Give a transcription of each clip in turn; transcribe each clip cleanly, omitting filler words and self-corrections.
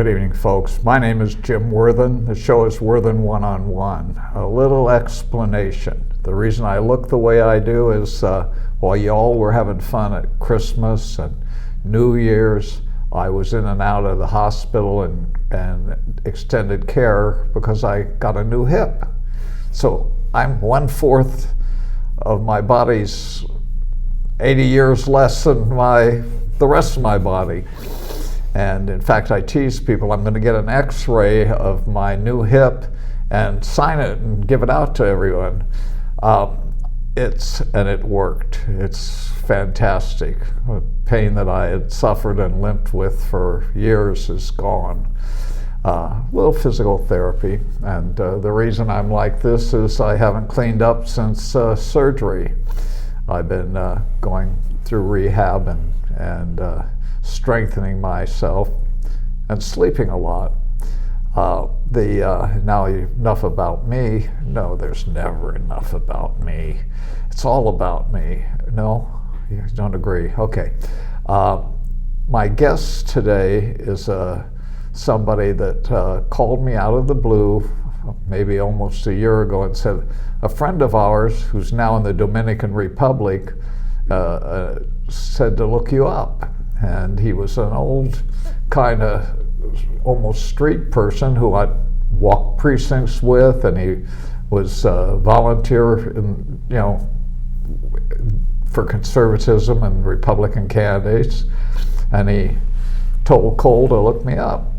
evening, folks. My name is Jim Worthen. The show is Worthen One-on-One. A little explanation. The reason I look the way I do is while y'all were having fun at Christmas and New Year's, I was in and out of the hospital and extended care because I got a new hip. So I'm 1/4 of my body's 80 years less than the rest of my body. And in fact, I tease people, I'm going to get an x-ray of my new hip and sign it and give it out to everyone. It worked. It's fantastic. The pain that I had suffered and limped with for years is gone. A little physical therapy. And the reason I'm like this is I haven't cleaned up since surgery. I've been going through rehab and strengthening myself and sleeping a lot. Now enough about me. No, there's never enough about me. It's all about me. No, you don't agree? Okay. My guest today is somebody that called me out of the blue maybe almost a year ago and said, a friend of ours who's now in the Dominican Republic said to look you up. And he was an old kind of almost street person who I'd walked precincts with, and he was volunteer for conservatism and Republican candidates, and he told Cole to look me up.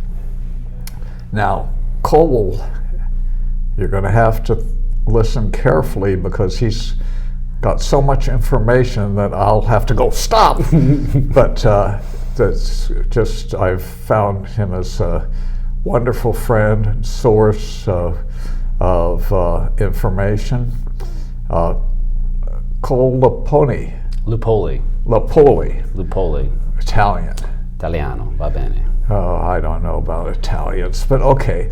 Now, Cole, you're going to have to listen carefully because he's got so much information that I'll have to go stop. But that's just, I've found him as a wonderful friend and source of information. Cole Lupoli. Italian. Italiano, va bene. Oh, I don't know about Italians, but okay.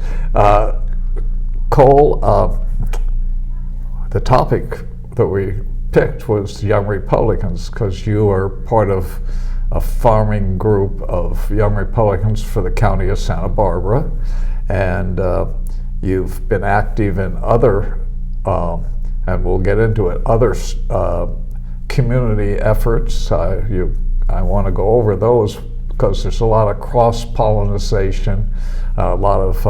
Cole, the topic that we picked was Young Republicans because you are part of a farming group of Young Republicans for the county of Santa Barbara, and you've been active in other, and we'll get into it, other community efforts. I want to go over those because there's a lot of cross-pollination, a lot of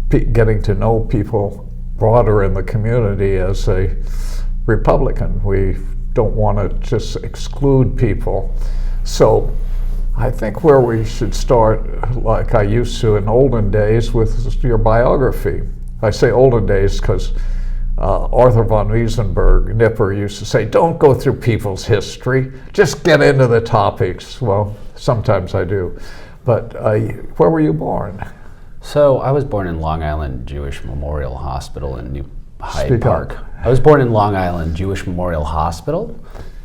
getting to know people broader in the community. As a Republican, we don't want to just exclude people. So I think where we should start, like I used to in olden days, with your biography. I say olden days because Arthur von Wiesenberg, Nipper, used to say, don't go through people's history, just get into the topics. Well, sometimes I do. But where were you born? So I was born in Long Island Jewish Memorial Hospital in New Hyde Park. I was born in Long Island Jewish Memorial Hospital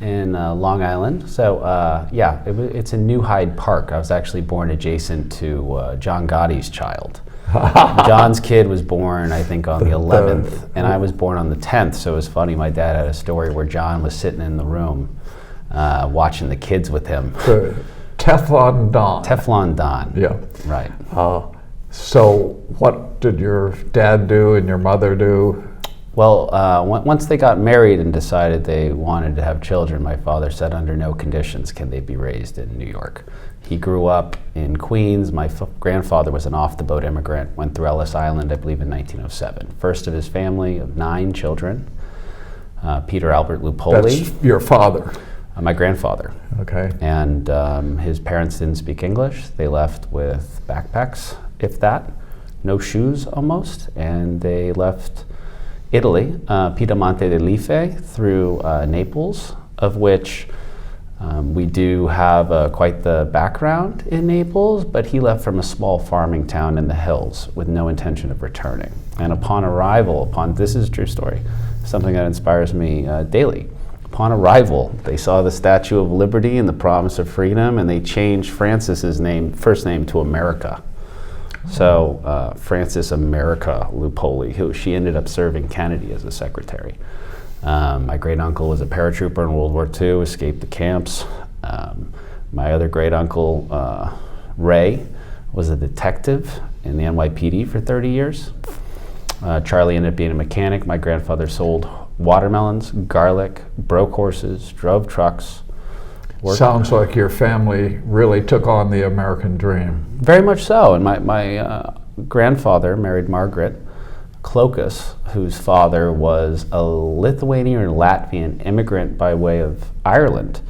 in Long Island. So it's in New Hyde Park. I was actually born adjacent to John Gotti's child. John's kid was born, I think, on the 11th, and I was born on the 10th. So it was funny. My dad had a story where John was sitting in the room watching the kids with him. Teflon Don. Teflon Don. Yeah. Right. So what did your dad do and your mother do? Well, once they got married and decided they wanted to have children, my father said under no conditions can they be raised in New York. He grew up in Queens. My grandfather was an off-the-boat immigrant, went through Ellis Island, I believe, in 1907. First of his family of 9 children, Peter Albert Lupoli. That's your father? My grandfather. Okay. And his parents didn't speak English. They left with backpacks, if that, no shoes almost, and they left Italy, Piedemonte dell'Ife, through Naples, of which we do have quite the background in Naples, but he left from a small farming town in the hills with no intention of returning. And upon arrival, this is a true story, something that inspires me daily. Upon arrival, they saw the Statue of Liberty and the promise of freedom, and they changed Francis's first name to America. So Frances America Lupoli, she ended up serving Kennedy as a secretary. My great uncle was a paratrooper in World War II, escaped the camps. My other great uncle, Ray, was a detective in the NYPD for 30 years. Charlie ended up being a mechanic. My grandfather sold watermelons, garlic, broke horses, drove trucks. Sounds like your family really took on the American dream. Very much so. And my grandfather married Margaret Clokas, whose father was a Lithuanian or Latvian immigrant by way of Ireland,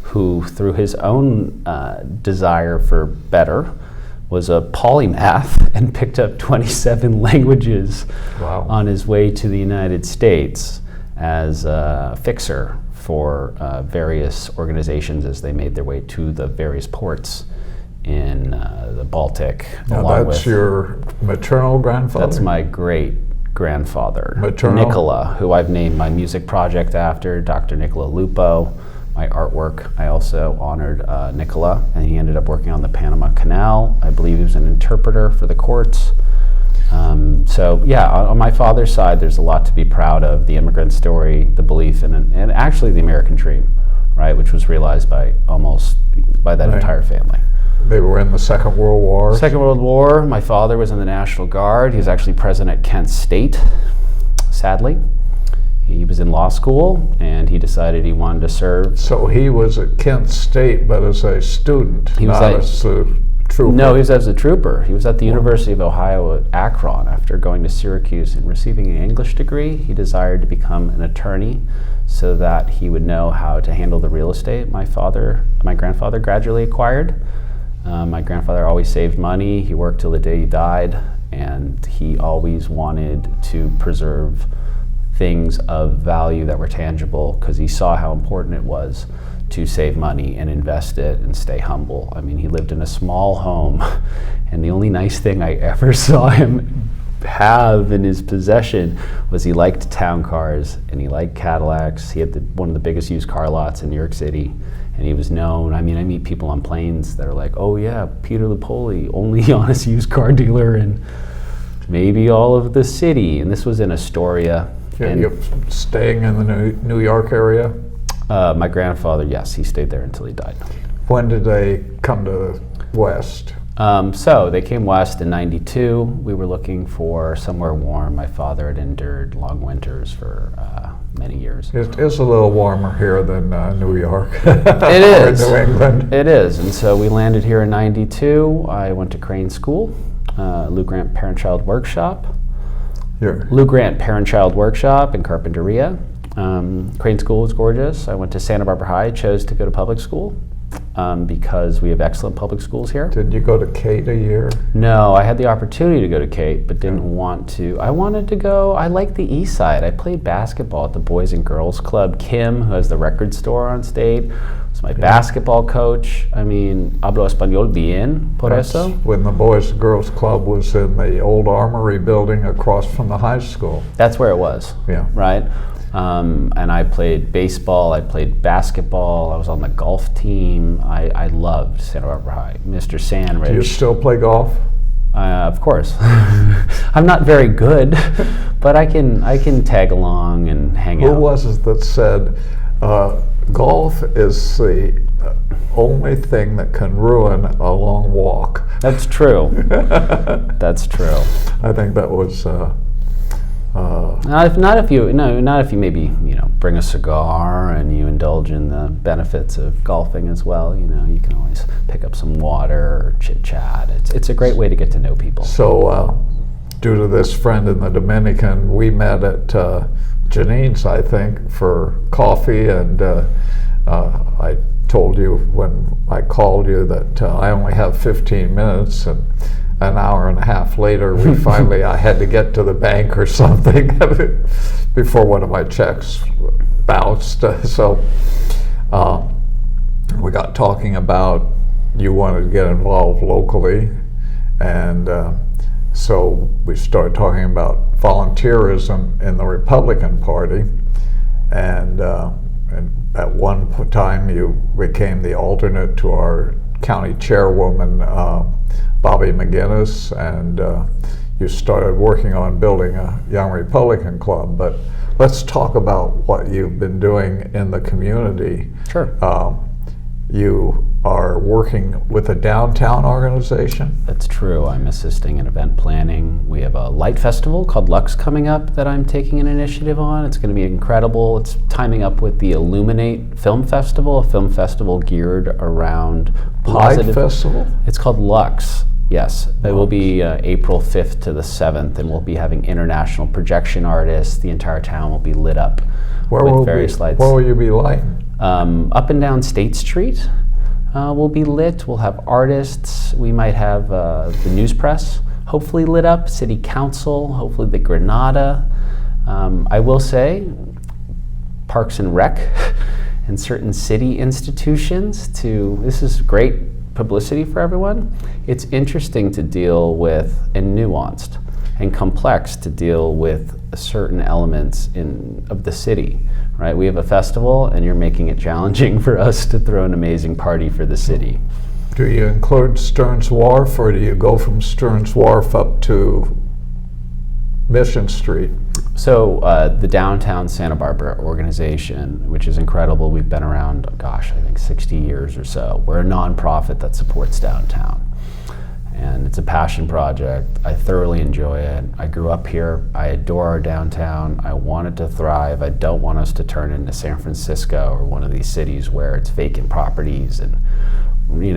who through his own desire for better was a polymath and picked up 27 languages. Wow. On his way to the United States as a fixer for various organizations as they made their way to the various ports in the Baltic. Now that's your maternal grandfather? That's my great-grandfather, Maternal? Nicola, who I've named my music project after, Dr. Nicola Lupo. My artwork, I also honored Nicola, and he ended up working on the Panama Canal. I believe he was an interpreter for the courts. So yeah, on my father's side, there's a lot to be proud of. The immigrant story, the belief in, and actually the American dream, right, which was realized by that Right. entire family. They were in the Second World War. Second World War, my father was in the National Guard. He was actually present at Kent State, sadly. He was in law school, and he decided he wanted to serve. So he was at Kent State, but as a student, He was not at- as a trooper. No, he was as a trooper. He was at the University of Ohio at Akron. After going to Syracuse and receiving an English degree, he desired to become an attorney so that he would know how to handle the real estate my grandfather gradually acquired. My grandfather always saved money. He worked till the day he died, and he always wanted to preserve things of value that were tangible because he saw how important it was to save money and invest it and stay humble. I mean, he lived in a small home, and the only nice thing I ever saw him have in his possession was he liked town cars and he liked Cadillacs. He had one of the biggest used car lots in New York City, and he was known. I mean, I meet people on planes that are like, oh yeah, Peter Lupoli, only honest used car dealer in maybe all of the city. And this was in Astoria. Yeah, you're staying in the New York area? My grandfather, yes, he stayed there until he died. When did they come to the West? So they came west in '92. We were looking for somewhere warm. My father had endured long winters for many years. It is a little warmer here than New York. It Or is. New England. It is. And so we landed here in '92. I went to Crane School, Lou Grant Parent-Child Workshop. Here. Lou Grant Parent-Child Workshop in Carpinteria. Crane School was gorgeous. I went to Santa Barbara High, chose to go to public school because we have excellent public schools here. Did you go to Kate a year? No, I had the opportunity to go to Kate, but didn't want to. I wanted to go, I liked the East Side. I played basketball at the Boys and Girls Club. Kim, who has the record store on state, was my basketball coach. I mean, hablo español bien, por That's eso. when the Boys and Girls Club was in the old Armory building across from the high school. That's where it was. Yeah. Right? And I played baseball, I played basketball, I was on the golf team. I loved Santa Barbara High. Mr. Sandridge. Do you still play golf? Of course. I'm not very good, but I can tag along and hang out. Who was it that said, golf is the only thing that can ruin a long walk? That's true. That's true. I think that was... Not if you maybe bring a cigar and you indulge in the benefits of golfing as well. You can always pick up some water or chit chat. It's a great way to get to know people. So, due to this friend in the Dominican, we met at Janine's, I think, for coffee, and I told you when I called you that I only have 15 minutes, and an hour and a half later, I had to get to the bank or something before one of my checks bounced. So we got talking about you wanted to get involved locally, and so we started talking about volunteerism in the Republican Party, and at one time you became the alternate to our county chairwoman, Bobby McGinnis, and you started working on building a Young Republican Club. But let's talk about what you've been doing in the community. Sure. you are working with a downtown organization. That's true. I'm assisting in event planning. We have a light festival called Lux coming up that I'm taking an initiative on. It's going to be incredible. It's timing up with the Illuminate Film Festival, a film festival geared around positive. Light festival? It's called Lux. Yes, it will be April 5th to the 7th, and we'll be having international projection artists. The entire town will be lit up with various lights. Where will you be lighting? Up and down State Street will be lit. We'll have artists. We might have the news press hopefully lit up, City Council, hopefully the Granada. I will say Parks and Rec and certain city institutions this is great publicity for everyone. It's interesting to deal with and nuanced and complex to deal with certain elements of the city, right? We have a festival and you're making it challenging for us to throw an amazing party for the city. Do you include Stearns Wharf, or do you go from Stearns Wharf up to Mission Street? So the Downtown Santa Barbara organization, which is incredible, we've been around, I think 60 years or so. We're a nonprofit that supports downtown. And it's a passion project. I thoroughly enjoy it. I grew up here. I adore our downtown. I want it to thrive. I don't want us to turn into San Francisco or one of these cities where it's vacant properties and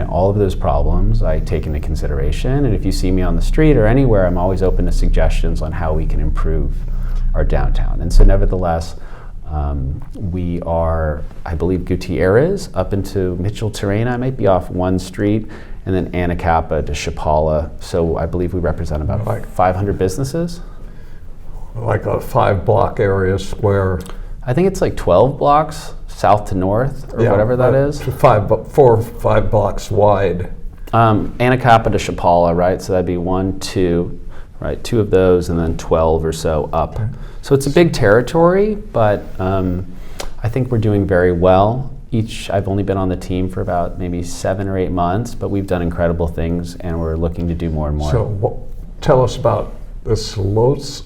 all of those problems I take into consideration. And if you see me on the street or anywhere, I'm always open to suggestions on how we can improve our downtown. And so nevertheless, we are, I believe, Gutierrez up into Mitchell Terrain. I might be off one street, and then Anacapa to Chapala. So I believe we represent about 500 businesses. Like a 5-block area square. I think it's like 12 blocks south to north, or whatever that is. 4 or 5 blocks wide. Anacapa to Chapala, right? So that'd be 1, 2, right? 2 of those, and then 12 or so up. Okay. So it's a big territory, but I think we're doing very well. I've only been on the team for about maybe 7 or 8 months, but we've done incredible things, and we're looking to do more and more. So tell us about this Luz,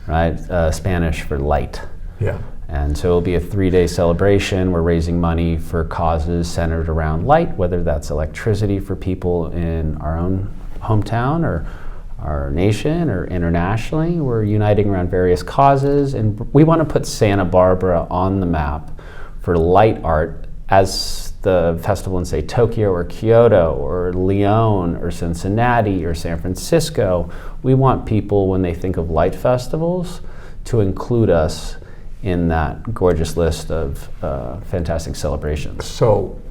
right? Spanish for light. Yeah. And so it'll be a 3-day celebration. We're raising money for causes centered around light, whether that's electricity for people in our own hometown or our nation or internationally. We're uniting around various causes, and we want to put Santa Barbara on the map for light art as the festival in, say, Tokyo or Kyoto or Lyon or Cincinnati or San Francisco. We want people, when they think of light festivals, to include us in that gorgeous list of fantastic celebrations. So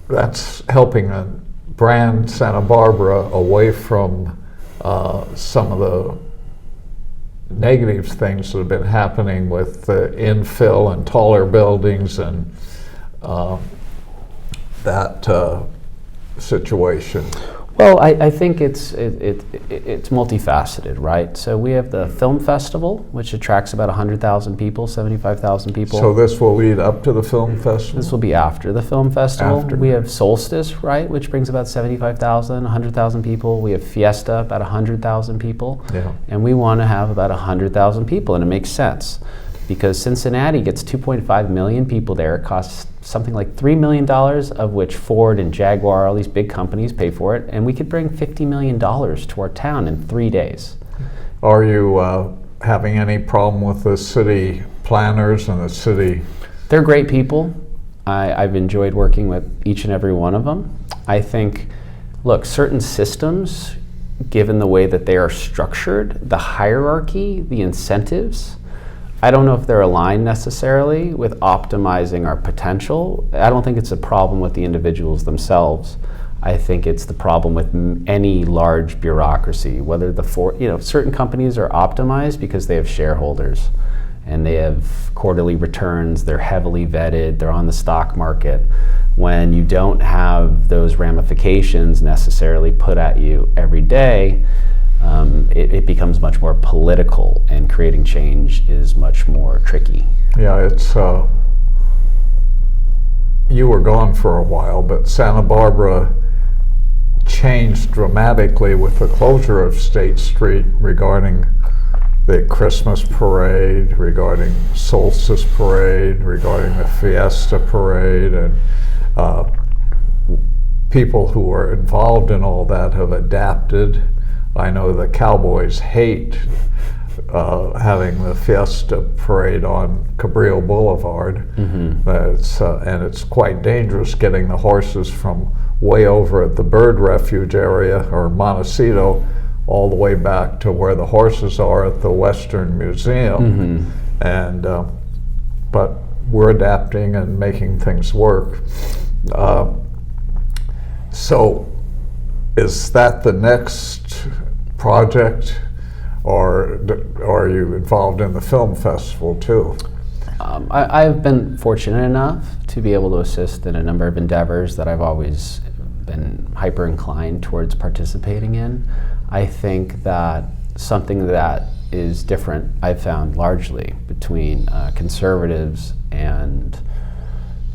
that's helping brand Santa Barbara away from some of the negative things that have been happening with the infill and taller buildings and that situation. Well, I think it's multifaceted, right? So we have the film festival, which attracts about 100,000 people, 75,000 people. So this will lead up to the film festival? This will be after the film festival. After. We have Solstice, right, which brings about 75,000, 100,000 people. We have Fiesta, about 100,000 people. Yeah. And we want to have about 100,000 people, and it makes sense. Because Cincinnati gets 2.5 million people there. It costs something like $3 million, of which Ford and Jaguar, all these big companies, pay for it. And we could bring $50 million to our town in 3 days. Are you having any problem with the city planners and the city? They're great people. I've enjoyed working with each and every one of them. I think, look, certain systems, given the way that they are structured, the hierarchy, the incentives, I don't know if they're aligned necessarily with optimizing our potential. I don't think it's a problem with the individuals themselves. I think it's the problem with any large bureaucracy, whether certain companies are optimized because they have shareholders and they have quarterly returns, they're heavily vetted, they're on the stock market. When you don't have those ramifications necessarily put at you every day, it becomes much more political, and creating change is much more tricky. Yeah, it's you were gone for a while, but Santa Barbara changed dramatically with the closure of State Street regarding the Christmas parade, regarding solstice parade, regarding the fiesta parade, and people who are involved in all that have adapted. I know the Cowboys hate having the fiesta parade on Cabrillo Boulevard. And it's quite dangerous getting the horses from way over at the bird refuge area, or Montecito, all the way back to where the horses are at the Western Museum. And but we're adapting and making things work. So is that the next project, or are you involved in the film festival too? I've been fortunate enough to be able to assist in a number of endeavors that I've always been hyper inclined towards participating in. I think that something that is different, I've found largely, between conservatives and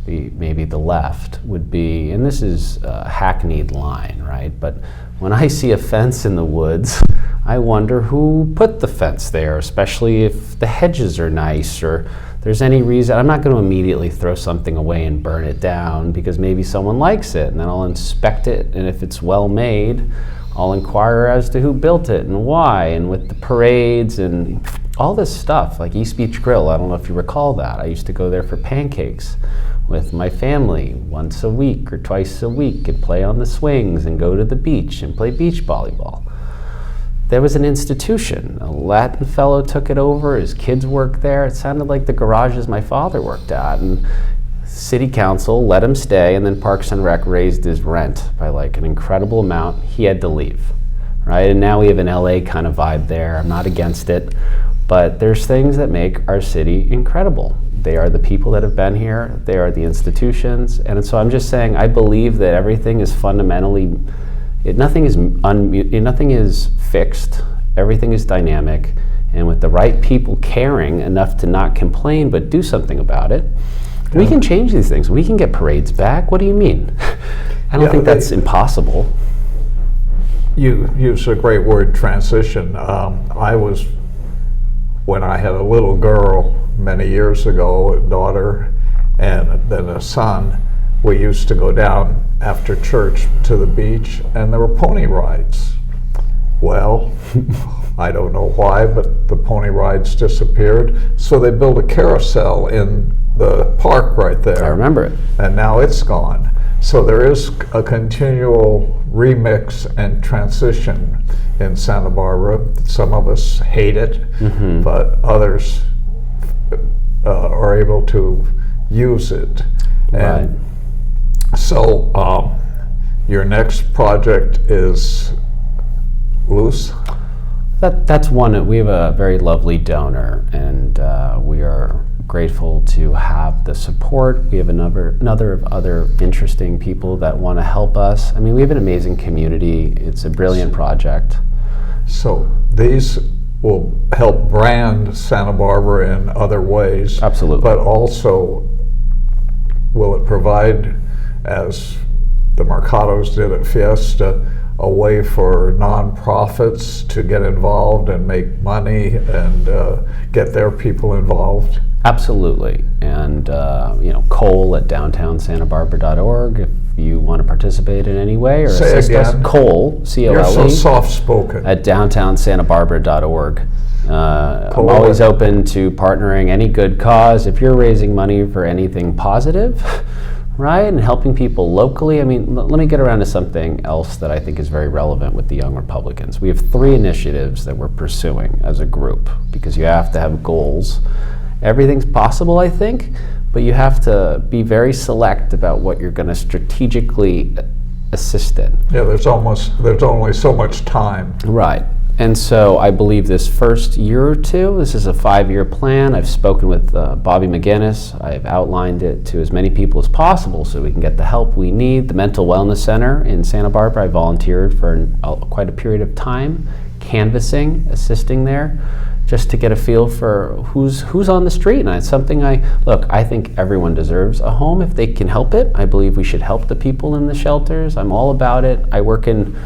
maybe the left would be, and this is a hackneyed line, right? But when I see a fence in the woods, I wonder who put the fence there, especially if the hedges are nice, or there's any reason. I'm not going to immediately throw something away and burn it down because maybe someone likes it, and then I'll inspect it, and if it's well made, I'll inquire as to who built it and why. And with the parades and all this stuff, like East Beach Grill, I don't know if you recall that. I used to go there for pancakes with my family once a week or twice a week, and play on the swings and go to the beach and play beach volleyball. There was an institution. A Latin fellow took it over. His kids worked there. It sounded like the garages my father worked at. And City Council let him stay, and then Parks and Rec raised his rent by like an incredible amount. He had to leave, right? And now we have an LA kind of vibe there. I'm not against it, but there's things that make our city incredible. They are the people that have been here. They are the institutions. And so I'm just saying, I believe that everything is fundamentally, nothing is fixed. Everything is dynamic. And with the right people caring enough to not complain but do something about it, we can change these things. We can get parades back. What do you mean? I don't think that's impossible. You use a great word, transition. When I had a little girl many years ago, a daughter, and then a son, we used to go down after church to the beach, and there were pony rides. Well, I don't know why, but the pony rides disappeared, so they built a carousel in the park right there. I remember it. And now it's gone. So there is a continual remix and transition in Santa Barbara. Some of us hate it, but others are able to use it. And so your next project is Loose? That's one. We have a very lovely donor, and we are grateful to have the support. We have another of other interesting people that want to help us. I mean, we have an amazing community. It's a brilliant project. So these will help brand Santa Barbara in other ways. Absolutely. But also, will it provide, as the Mercados did at Fiesta, a way for nonprofits to get involved and make money and get their people involved? Absolutely. And Cole at downtownsantabarbara.org if you want to participate in any way or Say assist again. us. Cole, C-O-L-E. You're so soft-spoken. At downtownsantabarbara.org. I'm always open to partnering any good cause. If you're raising money for anything positive, right, and helping people locally. I mean, let me get around to something else that I think is very relevant with the Young Republicans. We have 3 initiatives that we're pursuing as a group, because you have to have goals. Everything's possible, I think, but you have to be very select about what you're going to strategically assist in. Yeah, there's only so much time. Right. And so I believe this first year or two, this is a 5-year plan. I've spoken with Bobby McGinnis. I've outlined it to as many people as possible so we can get the help we need. The Mental Wellness Center in Santa Barbara, I volunteered for quite a period of time, canvassing, assisting there, just to get a feel for who's on the street. And it's something I think everyone deserves a home if they can help it. I believe we should help the people in the shelters. I'm all about it. I work in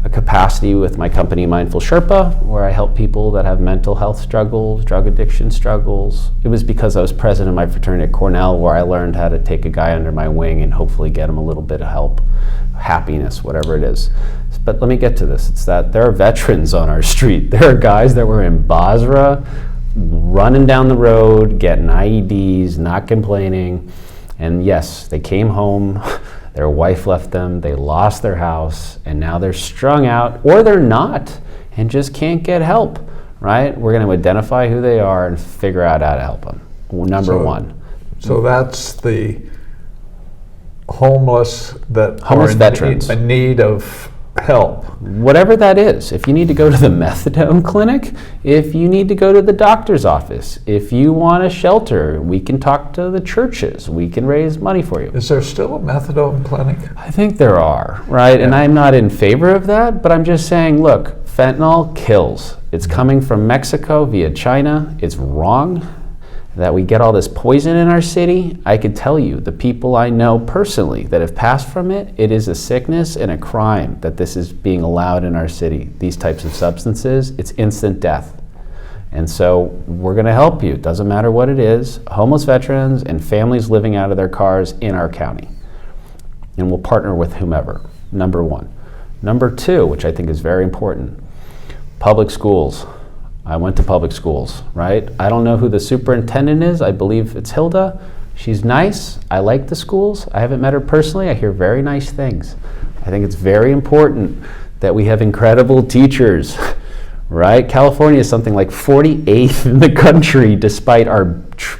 a capacity with my company Mindful Sherpa, where I help people that have mental health struggles, drug addiction struggles. It was because I was president of my fraternity at Cornell, where I learned how to take a guy under my wing and hopefully get him a little bit of help, happiness, whatever it is. But let me get to this. It's that there are veterans on our street. There are guys that were in Basra, running down the road, getting IEDs, not complaining. And yes, they came home, their wife left them, they lost their house, and now they're strung out, or they're not, and just can't get help, right? We're going to identify who they are and figure out how to help them. Number one. So that's the homeless that Homeless are veterans. in need of help. Whatever that is. If you need to go to the methadone clinic, if you need to go to the doctor's office, if you want a shelter, we can talk to the churches. We can raise money for you. Is there still a methadone clinic? I think there are, right? Yeah. And I'm not in favor of that, but I'm just saying, look, fentanyl kills. It's coming from Mexico via China. It's wrong that we get all this poison in our city. I could tell you, the people I know personally that have passed from it, it is a sickness and a crime that this is being allowed in our city. These types of substances, it's instant death. And so we're gonna help you. It doesn't matter what it is, homeless veterans and families living out of their cars in our county. And we'll partner with whomever, number one. Number two, which I think is very important, public schools. I went to public schools, right? I don't know who the superintendent is. I believe it's Hilda. She's nice. I like the schools. I haven't met her personally. I hear very nice things. I think it's very important that we have incredible teachers, right? California is something like 48th in the country, despite our,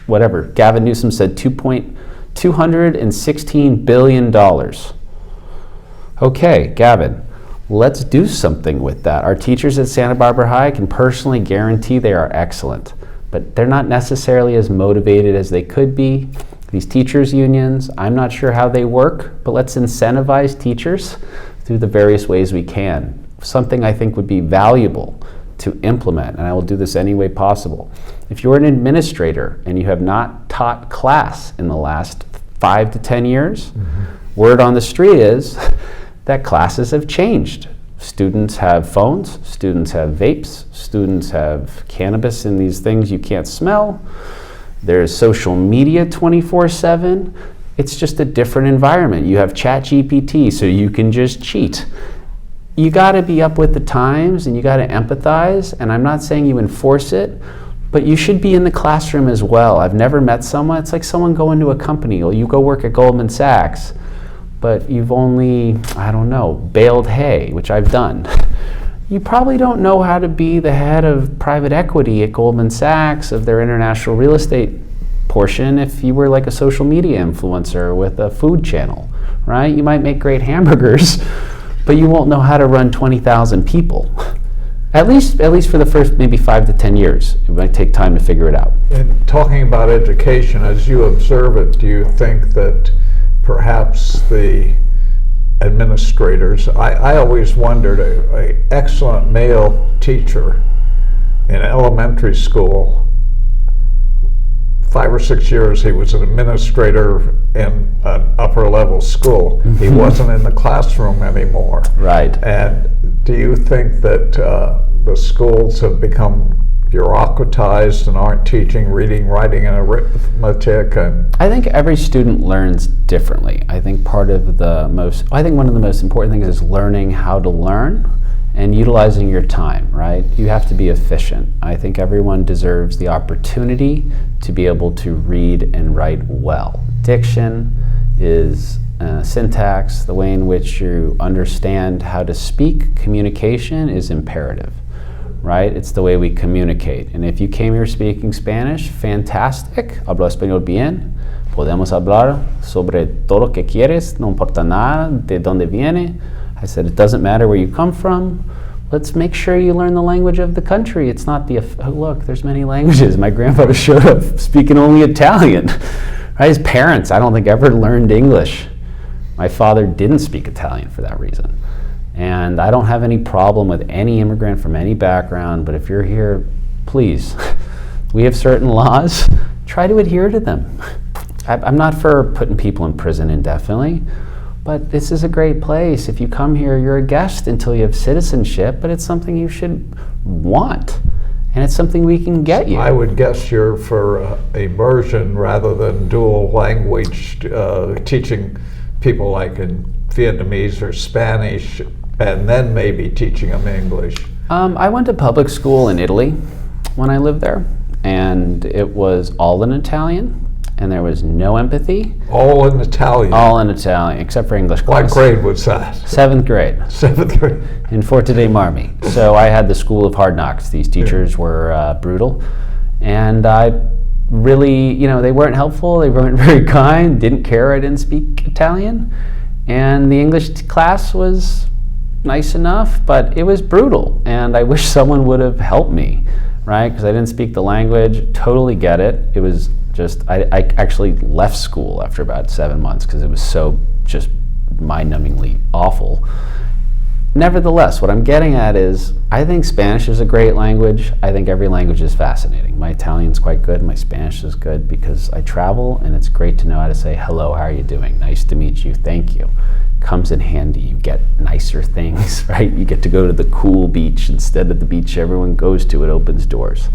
whatever, Gavin Newsom said $216 billion. Okay, Gavin. Let's do something with that. Our teachers at Santa Barbara High can personally guarantee they are excellent, but they're not necessarily as motivated as they could be. These teachers' unions, I'm not sure how they work, but let's incentivize teachers through the various ways we can. Something I think would be valuable to implement, and I will do this any way possible. If you're an administrator and you have not taught class in the last 5 to 10 years, word on the street is that classes have changed. Students have phones, students have vapes, students have cannabis in these things you can't smell. There's social media 24/7. It's just a different environment. You have ChatGPT, so you can just cheat. You gotta be up with the times and you gotta empathize, and I'm not saying you enforce it, but you should be in the classroom as well. I've never met someone, it's like someone going to a company, or you go work at Goldman Sachs, but you've only, I don't know, baled hay, which I've done. You probably don't know how to be the head of private equity at Goldman Sachs of their international real estate portion if you were like a social media influencer with a food channel, right? You might make great hamburgers, but you won't know how to run 20,000 people. At least for the first maybe 5 to 10 years. It might take time to figure it out. And talking about education, as you observe it, do you think that perhaps the administrators, I always wondered, an excellent male teacher in elementary school, 5 or 6 years he was an administrator in an upper level school. He wasn't in the classroom anymore. Right. And do you think that the schools have become bureaucratized and aren't teaching reading, writing, and arithmetic? And I think every student learns differently. I think one of the most important things is learning how to learn and utilizing your time, right? You have to be efficient. I think everyone deserves the opportunity to be able to read and write well. Diction is syntax, the way in which you understand how to speak. Communication is imperative. Right? It's the way we communicate. And if you came here speaking Spanish, fantastic. Hablo español bien. Podemos hablar sobre todo lo que quieres. No importa nada de dónde viene. I said, it doesn't matter where you come from. Let's make sure you learn the language of the country. It's not the, oh, look, there's many languages. My grandfather showed up speaking only Italian. Right? His parents, I don't think, ever learned English. My father didn't speak Italian for that reason. And I don't have any problem with any immigrant from any background, but if you're here, please, we have certain laws, try to adhere to them. I'm not for putting people in prison indefinitely, but this is a great place. If you come here, you're a guest until you have citizenship, but it's something you should want. And it's something we can get you. I would guess you're for immersion rather than dual language, teaching people like in Vietnamese or Spanish, and then maybe teaching them English. I went to public school in Italy when I lived there, and it was all in Italian, and there was no empathy. All in Italian? All in Italian, except for English class. What grade was that? 7th grade. 7th grade. In Forte dei Marmi. So I had the school of hard knocks. These teachers were brutal, and I really, they weren't helpful, they weren't very kind, didn't care I didn't speak Italian, and the English class was nice enough, but it was brutal, and I wish someone would have helped me, right? Because I didn't speak the language. Totally get it. It was just, I actually left school after about 7 months because it was so just mind-numbingly awful. Nevertheless, what I'm getting at is, I think Spanish is a great language. I think every language is fascinating. My Italian's quite good, my Spanish is good because I travel, and it's great to know how to say, hello, how are you doing? Nice to meet you, thank you. Comes in handy. You get nicer things, right? You get to go to the cool beach instead of the beach everyone goes to. It opens doors.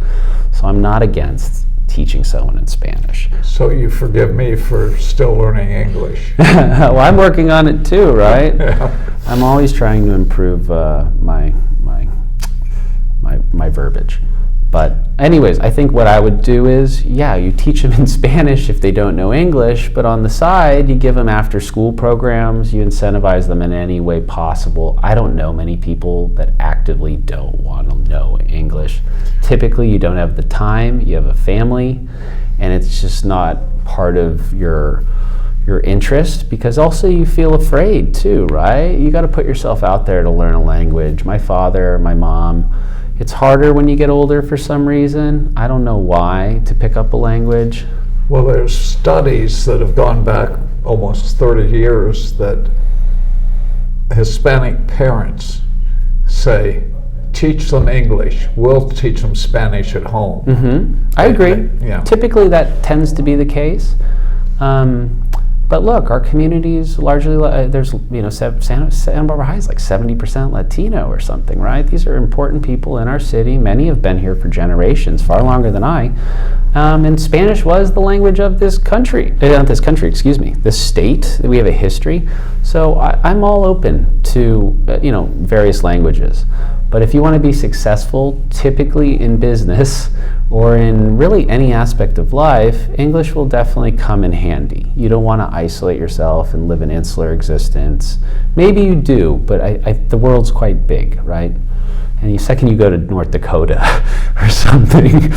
So I'm not against teaching someone in Spanish. So you forgive me for still learning English. Well, I'm working on it too, right? Yeah. I'm always trying to improve my verbiage. But anyways, I think what I would do is, you teach them in Spanish if they don't know English, but on the side, you give them after school programs, you incentivize them in any way possible. I don't know many people that actively don't want to know English. Typically, you don't have the time, you have a family, and it's just not part of your interest, because also you feel afraid too, right? You got to put yourself out there to learn a language. My father, my mom, it's harder when you get older for some reason. I don't know why, to pick up a language. Well, there's studies that have gone back almost 30 years that Hispanic parents say, teach them English, we'll teach them Spanish at home. Mm-hmm. I agree. Yeah. Typically that tends to be the case. But look, our community is largely, there's, Santa Barbara High is like 70% Latino or something, right? These are important people in our city. Many have been here for generations, far longer than I. And Spanish was the language of this country, this state. We have a history. So I'm all open to, various languages. But if you want to be successful, typically in business or in really any aspect of life, English will definitely come in handy. You don't want to isolate yourself and live an insular existence. Maybe you do, but the world's quite big, right? And the second you go to North Dakota or something,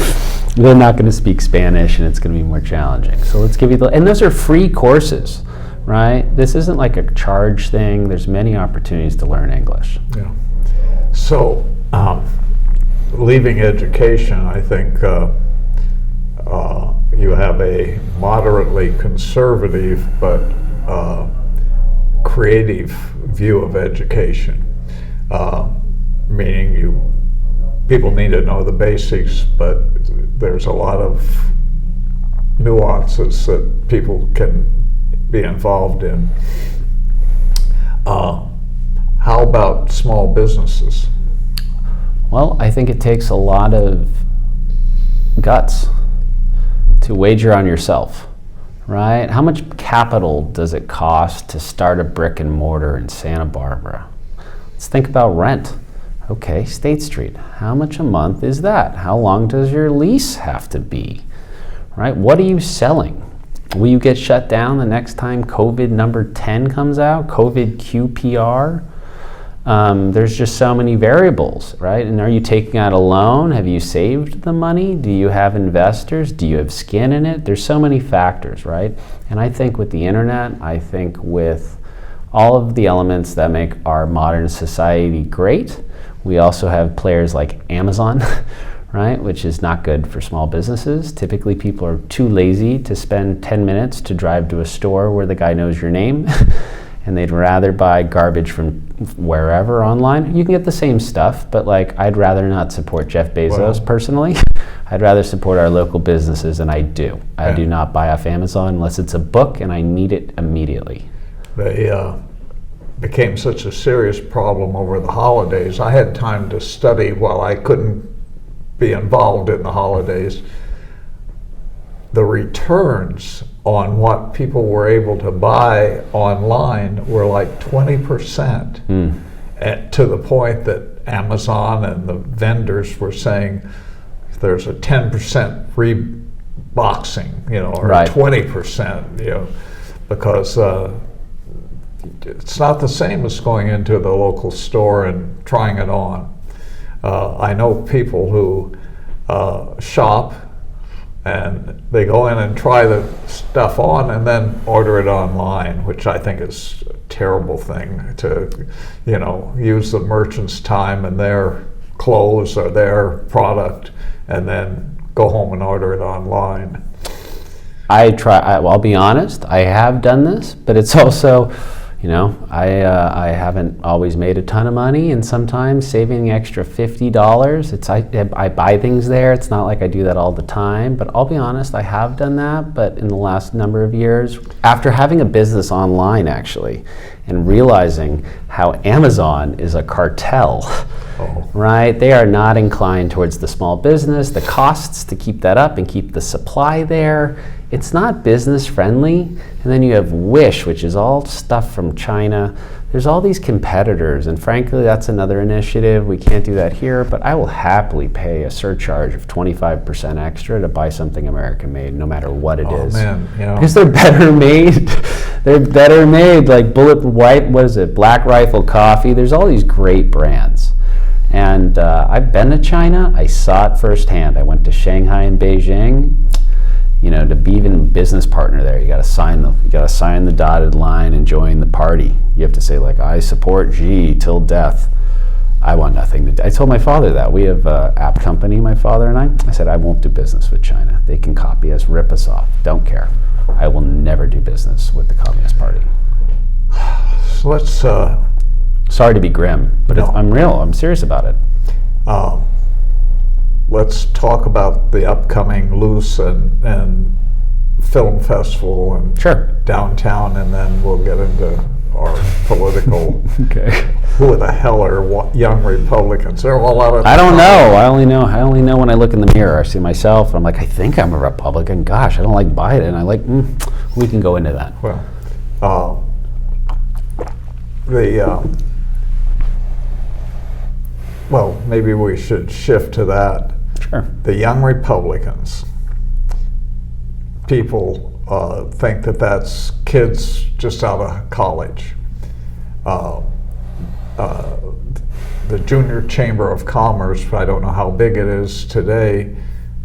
they're not going to speak Spanish, and it's going to be more challenging. So let's give you and those are free courses, right? This isn't like a charge thing. There's many opportunities to learn English. Yeah. So, leaving education, I think you have a moderately conservative but creative view of education, meaning people need to know the basics, but there's a lot of nuances that people can be involved in. How about small businesses? Well, I think it takes a lot of guts to wager on yourself, right? How much capital does it cost to start a brick and mortar in Santa Barbara? Let's think about rent. Okay, State Street. How much a month is that? How long does your lease have to be? Right? What are you selling? Will you get shut down the next time COVID number 10 comes out? COVID QPR? There's just so many variables, right? And are you taking out a loan? Have you saved the money? Do you have investors? Do you have skin in it? There's so many factors, right? And I think with the internet, I think with all of the elements that make our modern society great, we also have players like Amazon, right? Which is not good for small businesses. Typically people are too lazy to spend 10 minutes to drive to a store where the guy knows your name. And they'd rather buy garbage from wherever online. You can get the same stuff, but I'd rather not support Jeff Bezos personally. I'd rather support our local businesses, and I do. I do not buy off Amazon unless it's a book and I need it immediately. They became such a serious problem over the holidays, I had time to study while I couldn't be involved in the holidays. The returns on what people were able to buy online were like 20%, to the point that Amazon and the vendors were saying there's a 10% reboxing, or Right. 20%, because it's not the same as going into the local store and trying it on. I know people who shop and they go in and try the stuff on and then order it online, which I think is a terrible thing to, use the merchant's time and their clothes or their product and then go home and order it online. I'll be honest, I have done this, but it's also, I haven't always made a ton of money, and sometimes saving the extra $50, I buy things there. It's not like I do that all the time, but I'll be honest, I have done that, but in the last number of years, after having a business online actually, and realizing how Amazon is a cartel, right? They are not inclined towards the small business, the costs to keep that up and keep the supply there. It's not business friendly. And then you have Wish, which is all stuff from China. There's all these competitors, and frankly, that's another initiative. We can't do that here, but I will happily pay a surcharge of 25% extra to buy something American made, no matter what it is. Man, because they're better made. They're better made, like Black Rifle Coffee. There's all these great brands. And I've been to China. I saw it firsthand. I went to Shanghai and Beijing. To be even a business partner there, you got to sign the dotted line and join the party. You have to say I support Xi till death. I want nothing to do. I told my father that. We have an app company, my father and I. I said, I won't do business with China. They can copy us, rip us off. Don't care. I will never do business with the Communist Party. So let's... Sorry to be grim, but No. I'm real. I'm serious about it. Let's talk about the upcoming Loose and Film Festival and Sure. downtown, and then we'll get into our political. Okay. Who the hell are young Republicans? There are a lot of. I don't know. I only know when I look in the mirror. I see myself, and I'm like, I think I'm a Republican. Gosh, I don't like Biden. We can go into that. Well, maybe we should shift to that. Sure. The young Republicans. People think that that's kids just out of college. The Junior Chamber of Commerce, I don't know how big it is today,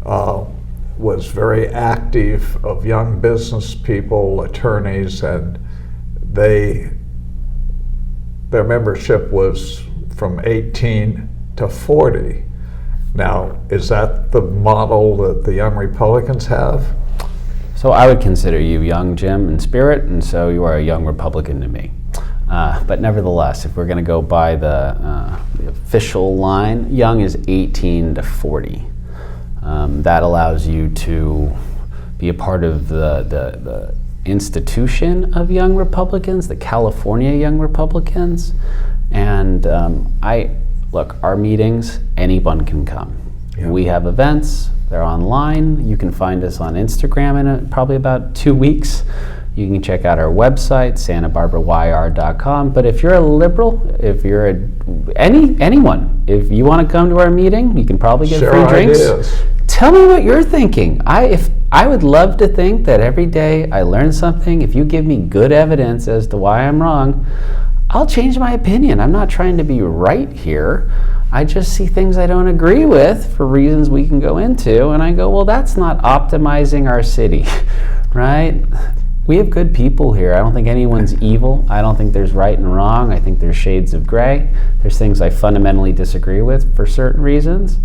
was very active of young business people, attorneys, and their membership was from 18 to 40. Now, is that the model that the young Republicans have? So I would consider you young, Jim, in spirit, and so you are a young Republican to me. But nevertheless, if we're going to go by the official line, young is 18 to 40. That allows you to be a part of the institution of young Republicans, the California Young Republicans. And our meetings, anyone can come. Yeah. We have events, they're online. You can find us on Instagram in probably about 2 weeks. You can check out our website, santabarbaraYR.com. But if you're a liberal, if you're anyone, if you want to come to our meeting, you can probably get free drinks. Ideas. Tell me what you're thinking. I would love to think that every day I learn something. If you give me good evidence as to why I'm wrong, I'll change my opinion. I'm not trying to be right here. I just see things I don't agree with for reasons we can go into, and I go, well, that's not optimizing our city, right? We have good people here. I don't think anyone's evil. I don't think there's right and wrong. I think there's shades of gray. There's things I fundamentally disagree with for certain reasons.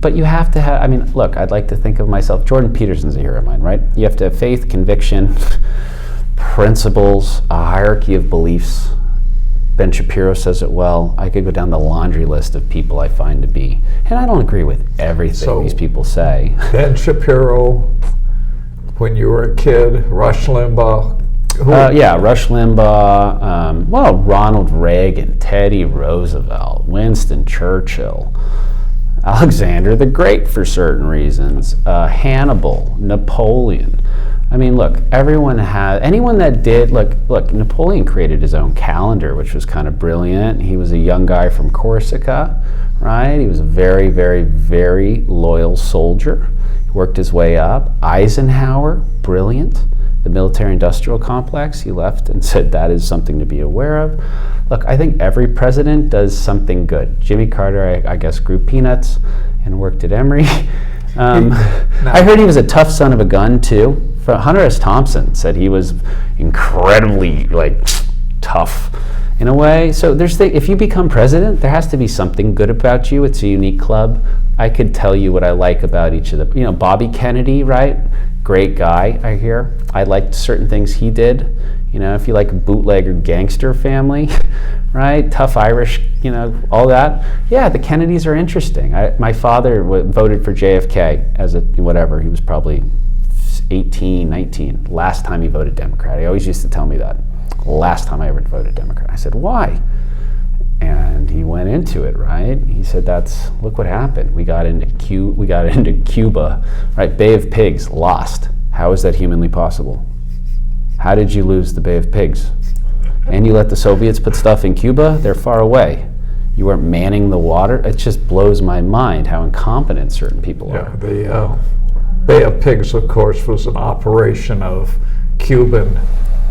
But you have to have, look, I'd like to think of myself, Jordan Peterson's a hero of mine, right? You have to have faith, conviction, principles, a hierarchy of beliefs. Ben Shapiro says it well. I could go down the laundry list of people I find to be, and I don't agree with everything these people say. Ben Shapiro, when you were a kid, Rush Limbaugh, Yeah, Rush Limbaugh, well, Ronald Reagan, Teddy Roosevelt, Winston Churchill, Alexander the Great for certain reasons, Hannibal, Napoleon. I mean, look, anyone that did, look, Napoleon created his own calendar, which was kind of brilliant. He was a young guy from Corsica, right? He was a very, very, very loyal soldier. He worked his way up. Eisenhower, brilliant. The military-industrial complex, he left and said that is something to be aware of. Look, I think every president does something good. Jimmy Carter, I guess, grew peanuts and worked at Emory. I heard he was a tough son of a gun, too. Hunter S. Thompson said he was incredibly, tough in a way. So if you become president, there has to be something good about you. It's a unique club. I could tell you what I like about each of the, Bobby Kennedy, right? Great guy, I hear. I liked certain things he did. If you like a bootlegger gangster family, right? Tough Irish, all that. Yeah, the Kennedys are interesting. My father voted for JFK as he was probably 18, 19, last time he voted Democrat. He always used to tell me that. Last time I ever voted Democrat. I said, why? And he went into it, right? He said, look what happened. We got into Cuba, right? Bay of Pigs, lost. How is that humanly possible? How did you lose the Bay of Pigs? And you let the Soviets put stuff in Cuba? They're far away. You weren't manning the water? It just blows my mind how incompetent certain people are. The Bay of Pigs, of course, was an operation of Cuban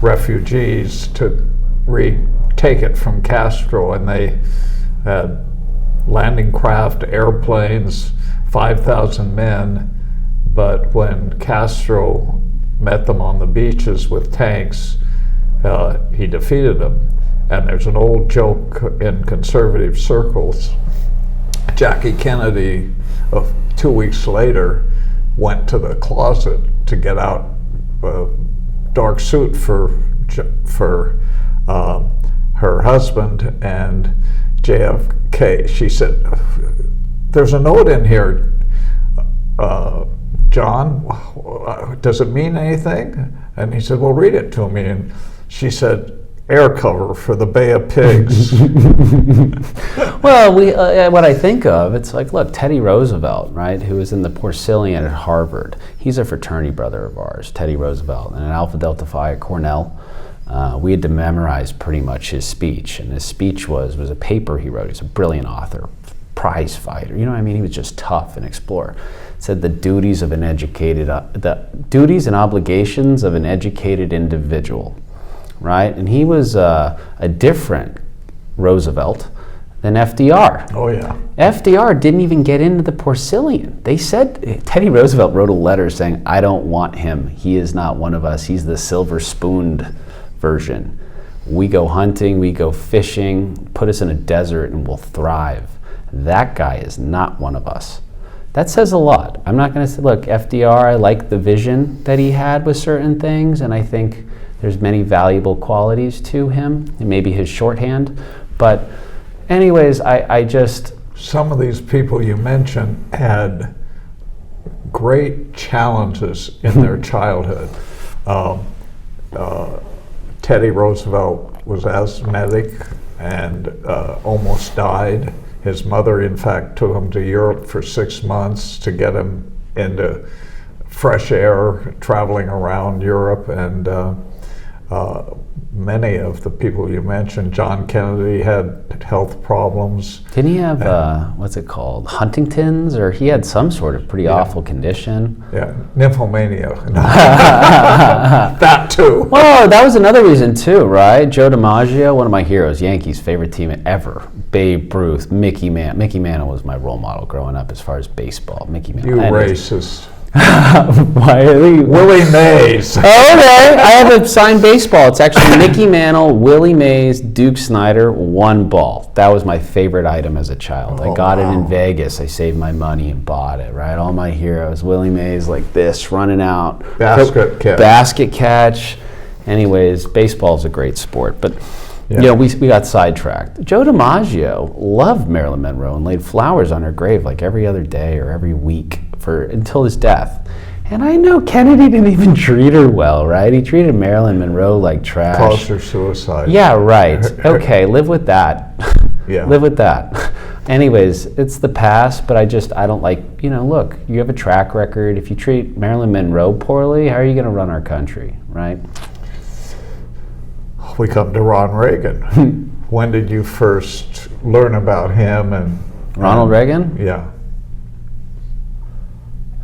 refugees to retake it from Castro, and they had landing craft, airplanes, 5,000 men, but when Castro met them on the beaches with tanks, he defeated them. And there's an old joke in conservative circles. Jackie Kennedy, 2 weeks later, went to the closet to get out a dark suit for her husband, and JFK, she said, there's a note in here, John, does it mean anything? And he said, well, read it to me. And she said, air cover for the Bay of Pigs. Well, what I think of, it's like, look, Teddy Roosevelt, right, who was in the Porcellian at Harvard. He's a fraternity brother of ours, Teddy Roosevelt, and an Alpha Delta Phi at Cornell. We had to memorize pretty much his speech, and his speech was a paper he wrote. He's a brilliant author, prize fighter. You know what I mean? He was just tough and explorer. It said the duties and obligations of an educated individual, right? And he was a different Roosevelt than FDR. Oh yeah. FDR didn't even get into the Porcellian. They said, Teddy Roosevelt wrote a letter saying, I don't want him. He is not one of us. He's the silver spooned version. We go hunting, we go fishing, put us in a desert and we'll thrive. That guy is not one of us. That says a lot. I'm not going to say, look, FDR, I like the vision that he had with certain things, and I think there's many valuable qualities to him, and maybe his shorthand. But anyways, I just... Some of these people you mentioned had great challenges in their childhood. Teddy Roosevelt was asthmatic and almost died. His mother, in fact, took him to Europe for 6 months to get him into fresh air, traveling around Europe. And many of the people you mentioned, John Kennedy had health problems. Didn't he have, what's it called, Huntington's? Or he had some sort of pretty awful condition. Yeah, nymphomania. That too. Well, that was another reason too, right? Joe DiMaggio, one of my heroes, Yankees' favorite team ever. Babe Ruth, Mickey Mantle. Mickey Mantle was my role model growing up as far as baseball. Mickey Mantle. You racist. Why are you? Willie Mays. Oh, okay. I have a signed baseball. It's actually Mickey Mantle, Willie Mays, Duke Snider, one ball. That was my favorite item as a child. I got it in Vegas. I saved my money and bought it, right? All my heroes. Willie Mays like this, running out. Basket catch. Anyways, baseball's a great sport. But, we got sidetracked. Joe DiMaggio loved Marilyn Monroe and laid flowers on her grave like every other day or every week until his death. And I know Kennedy didn't even treat her well, right? He treated Marilyn Monroe like trash. Caused her suicide. Yeah, right. Okay, live with that. Yeah. Live with that. Anyways, it's the past, but I don't like, look, you have a track record. If you treat Marilyn Monroe poorly, how are you going to run our country, right? We come to Ron Reagan. When did you first learn about him and Ronald Reagan? Yeah.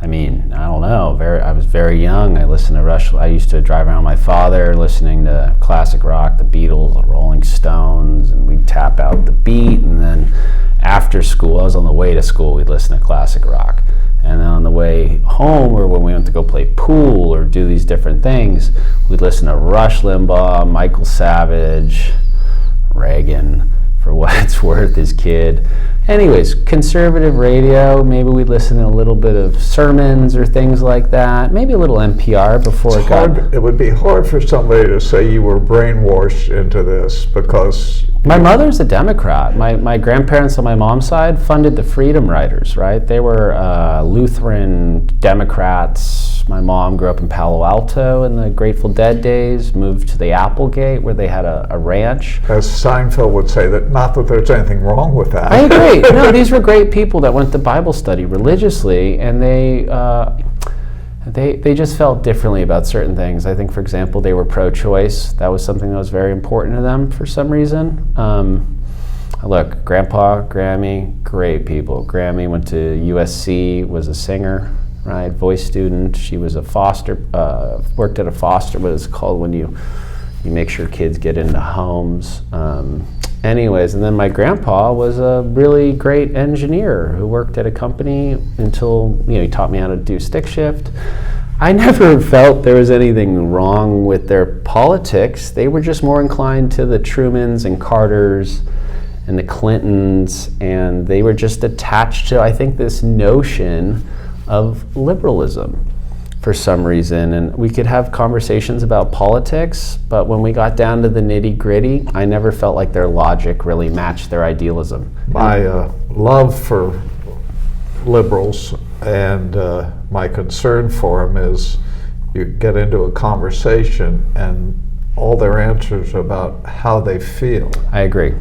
I mean, I don't know. I was very young. I listened to Rush. I used to drive around with my father listening to classic rock, the Beatles, the Rolling Stones, and we'd tap out the beat. And then after school, I was on the way to school, we'd listen to classic rock. And then on the way home, or when we went to go play pool or do these different things, we'd listen to Rush Limbaugh, Michael Savage, Reagan, for what it's worth, his kid. Anyways, conservative radio, maybe we'd listen to a little bit of sermons or things like that. Maybe a little NPR before it would be hard for somebody to say you were brainwashed into this because... My mother's a Democrat. My grandparents on my mom's side funded the Freedom Riders, right? They were Lutheran Democrats. My mom grew up in Palo Alto in the Grateful Dead days, moved to the Applegate where they had a ranch. As Seinfeld would say, that not that there's anything wrong with that. I agree. No, these were great people that went to Bible study religiously, and they just felt differently about certain things. I think, for example, they were pro-choice. That was something that was very important to them for some reason. Look, Grandpa, Grammy, great people. Grammy went to USC, was a singer, right? Voice student. She was a foster, worked at a foster, what it's called when you make sure kids get into homes. Anyways, and then my grandpa was a really great engineer who worked at a company until, he taught me how to do stick shift. I never felt there was anything wrong with their politics. They were just more inclined to the Trumans and Carters and the Clintons, and they were just attached to, I think, this notion of liberalism for some reason. And we could have conversations about politics, but when we got down to the nitty-gritty, I never felt like their logic really matched their idealism. My love for liberals and my concern for them is you get into a conversation and all their answers are about how they feel. I agree.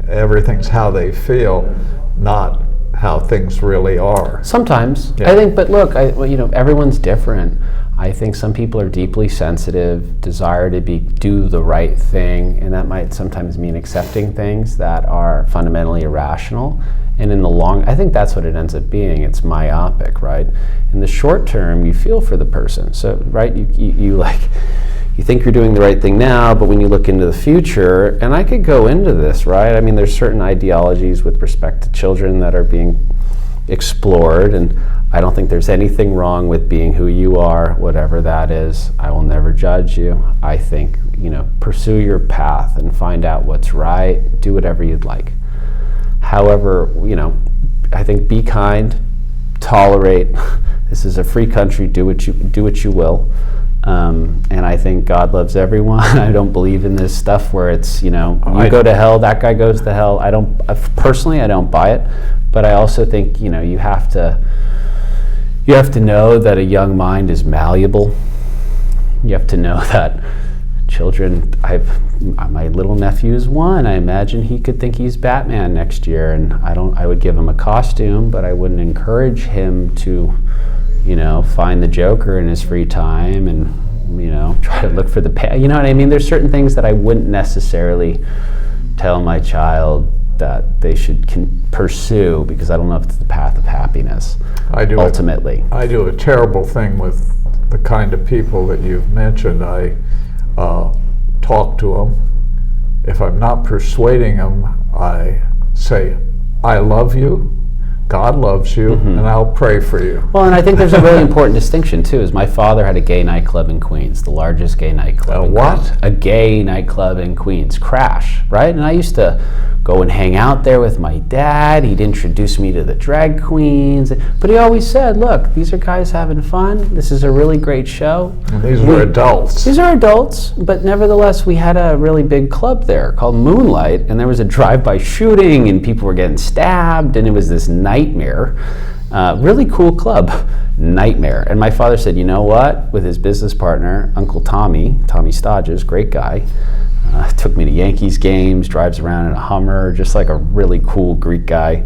Everything's how they feel, not how things really are. Sometimes. Yeah. I think, but look, everyone's different. I think some people are deeply sensitive, desire to do the right thing, and that might sometimes mean accepting things that are fundamentally irrational. And in the long, I think that's what it ends up being. It's myopic, right? In the short term, you feel for the person. So, right, you think you're doing the right thing now, but when you look into the future, and I could go into this, right? I mean, there's certain ideologies with respect to children that are being explored, and I don't think there's anything wrong with being who you are, whatever that is. I will never judge you. I think, pursue your path and find out what's right. Do whatever you'd like. However, I think be kind, tolerate. This is a free country. Do what you will. And I think God loves everyone. I don't believe in this stuff where it's, you go to hell, that guy goes to hell. Personally, I don't buy it. But I also think, you have to know that a young mind is malleable. You have to know that children, my little nephew is 1. I imagine he could think he's Batman next year, and I would give him a costume, but I wouldn't encourage him to find the Joker in his free time and, try to look for the you know what I mean? There's certain things that I wouldn't necessarily tell my child that they should pursue, because I don't know if it's the path of happiness. Ultimately. I do a terrible thing with the kind of people that you've mentioned. I talk to them. If I'm not persuading them, I say, I love you. God loves you, and I'll pray for you. Well, and I think there's a really important distinction, too, is my father had a gay nightclub in Queens, the largest gay nightclub in Queens. A gay nightclub in Queens, Crash, right? And I used to go and hang out there with my dad. He'd introduce me to the drag queens. But he always said, look, these are guys having fun. This is a really great show. And these were adults. These are adults, but nevertheless, we had a really big club there called Moonlight, and there was a drive-by shooting, and people were getting stabbed, and it was this nightmare. Really cool club. Nightmare. And my father said, you know what? With his business partner, Uncle Tommy Stodges, great guy, took me to Yankees games, drives around in a Hummer, just like a really cool Greek guy,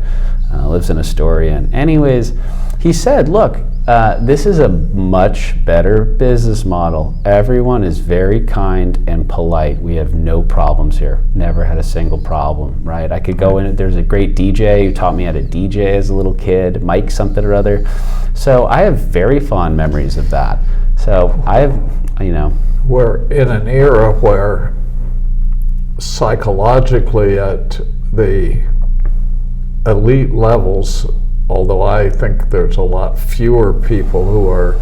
lives in Astoria. And anyways, he said, look, this is a much better business model. Everyone is very kind and polite. We have no problems here. Never had a single problem, right? I could go in, there's a great DJ who taught me how to DJ as a little kid, Mike something or other. So I have very fond memories of that. So I have, We're in an era where psychologically at the elite levels, although I think there's a lot fewer people who are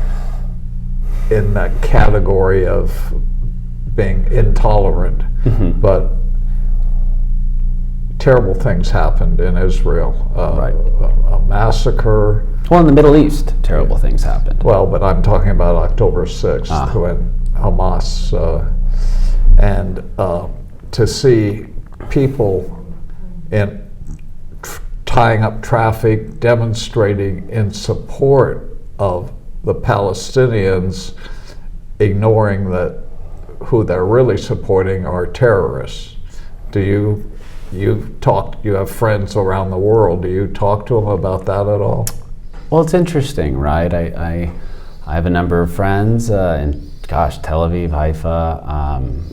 in that category of being intolerant, but terrible things happened in Israel. Right. A massacre. Well, in the Middle East, terrible things happened. Well, but I'm talking about October 6th when Hamas, and to see people tying up traffic, demonstrating in support of the Palestinians, ignoring that who they're really supporting are terrorists. You have friends around the world. Do you talk to them about that at all? Well, it's interesting, right? I have a number of friends in Tel Aviv, Haifa.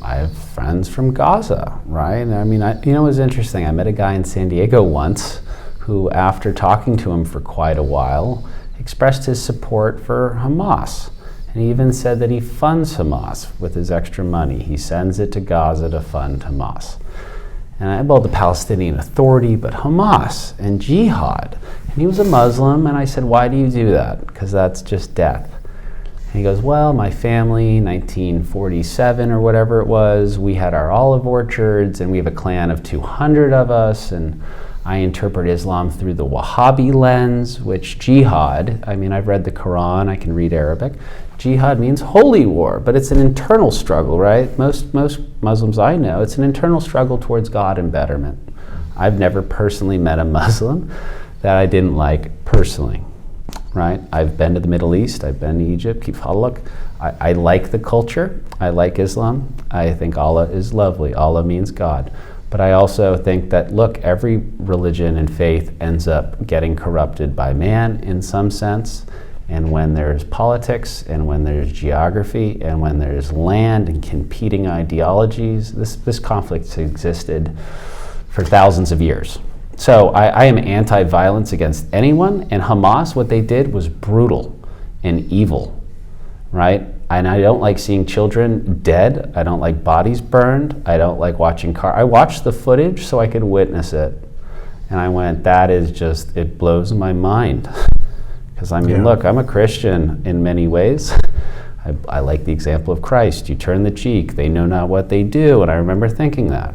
I have friends from Gaza, right? I mean, it was interesting. I met a guy in San Diego once who, after talking to him for quite a while, expressed his support for Hamas. And he even said that he funds Hamas with his extra money. He sends it to Gaza to fund Hamas. And I called the Palestinian Authority, but Hamas and jihad. And he was a Muslim, and I said, why do you do that? Because that's just death. And he goes, well, my family, 1947 or whatever it was, we had our olive orchards, and we have a clan of 200 of us, and I interpret Islam through the Wahhabi lens, which jihad, I've read the Quran, I can read Arabic. Jihad means holy war, but it's an internal struggle, right? Most Muslims I know, it's an internal struggle towards God and betterment. I've never personally met a Muslim that I didn't like personally, right? I've been to the Middle East, I've been to Egypt, Kif Halak. I like the culture, I like Islam. I think Allah is lovely, Allah means God. But I also think that, look, every religion and faith ends up getting corrupted by man in some sense. And when there's politics, and when there's geography, and when there's land and competing ideologies, this conflict has existed for thousands of years. So I am anti-violence against anyone, and Hamas, what they did was brutal and evil, right? And I don't like seeing children dead. I don't like bodies burned. I don't like watching I watched the footage so I could witness it. And I went, that is just, it blows my mind. Because look, I'm a Christian in many ways. I like the example of Christ. You turn the cheek, they know not what they do. And I remember thinking that.